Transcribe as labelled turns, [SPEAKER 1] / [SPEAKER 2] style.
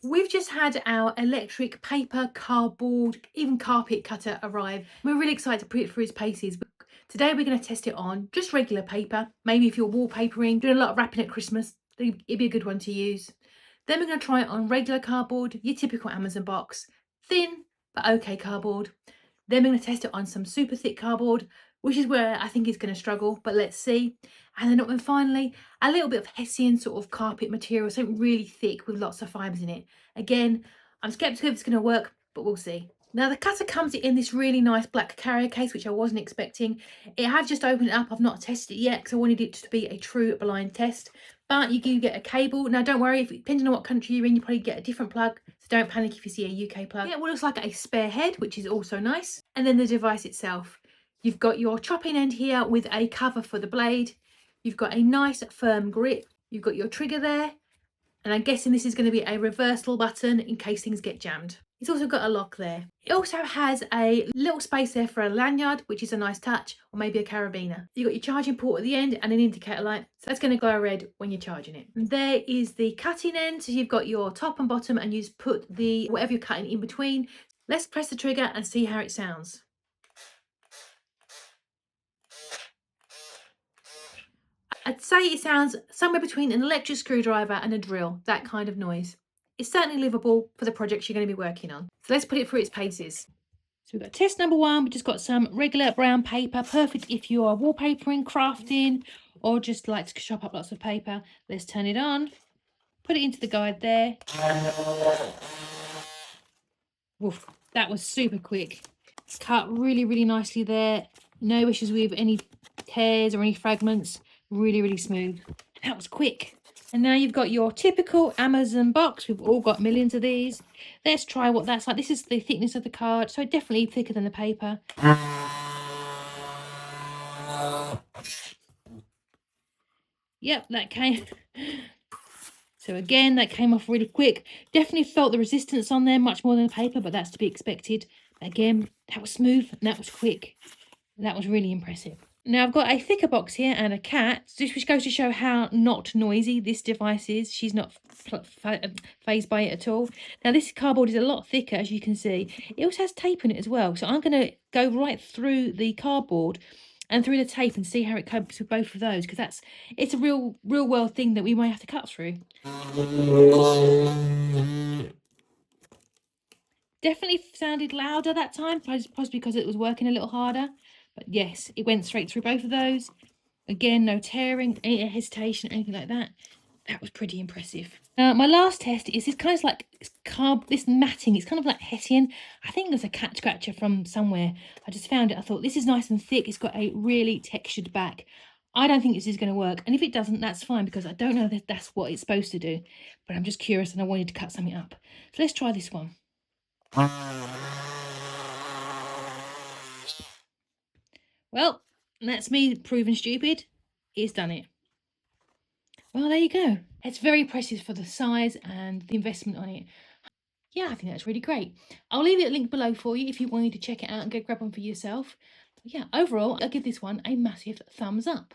[SPEAKER 1] We've just had our electric paper, cardboard, even carpet cutter arrive. We're really excited to put it through its paces. Today we're going to test it on just regular paper. Maybe if you're wallpapering, doing a lot of wrapping at Christmas, it'd be a good one to use. Then we're going to try it on regular cardboard, your typical Amazon box. Thin, but okay cardboard. Then we're going to test it on some super thick cardboard, which is where I think it's going to struggle, but let's see. And then finally, a little bit of Hessian sort of carpet material, something really thick with lots of fibres in it. Again, I'm sceptical if it's going to work, but we'll see. Now the cutter comes in this really nice black carrier case, which I wasn't expecting. It has just opened it up. I've not tested it yet because I wanted it to be a true blind test. But you do get a cable. Now don't worry, if depending on what country you're in, you probably get a different plug. So don't panic if you see a UK plug. Yeah, it looks like a spare head, which is also nice. And then the device itself. You've got your chopping end here with a cover for the blade. You've got a nice firm grip. You've got your trigger there. And I'm guessing this is going to be a reversible button in case things get jammed. It's also got a lock there. It also has a little space there for a lanyard, which is a nice touch, or maybe a carabiner. You've got your charging port at the end and an indicator light, so that's going to glow red when you're charging it. And there is the cutting end, so you've got your top and bottom, and you just put the whatever you're cutting in between. Let's press the trigger and see how it sounds. I'd say it sounds somewhere between an electric screwdriver and a drill, that kind of noise. It's certainly livable for the projects you're going to be working on. So let's put it through its paces. So we've got test number one. We've just got some regular brown paper, perfect if you are wallpapering, crafting, or just like to shop up lots of paper. Let's turn it on, put it into the guide there. Woof, that was super quick. It's cut really, really nicely there. No issues with any tears or any fragments. Really, really smooth. That was quick. And now you've got your typical Amazon box. We've all got millions of these. Let's try what that's like. This is the thickness of the card, so definitely thicker than the paper. Yep, that came. So again, that came off really quick. Definitely felt the resistance on there much more than the paper, but that's to be expected. Again, that was smooth and that was quick. That was really impressive. Now I've got a thicker box here and a cat, which goes to show how not noisy this device is. She's not phased by it at all. Now this cardboard is a lot thicker, as you can see. It also has tape in it as well. So I'm going to go right through the cardboard and through the tape and see how it copes with both of those, because it's a real world thing that we might have to cut through. Definitely sounded louder that time, possibly because it was working a little harder. But yes, it went straight through both of those. Again, no tearing, any hesitation, anything like that. That was pretty impressive. Now, my last test is this kind of like this matting. It's kind of like Hessian. I think there's a cat scratcher from somewhere. I just found it. I thought, this is nice and thick. It's got a really textured back. I don't think this is going to work. And if it doesn't, that's fine, because I don't know that that's what it's supposed to do. But I'm just curious and I wanted to cut something up. So let's try this one. Well, that's me proving stupid. It's done it. Well, there you go. It's very impressive for the size and the investment on it. Yeah, I think that's really great. I'll leave it linked below for you if you wanted to check it out and go grab one for yourself. But yeah, overall, I'll give this one a massive thumbs up.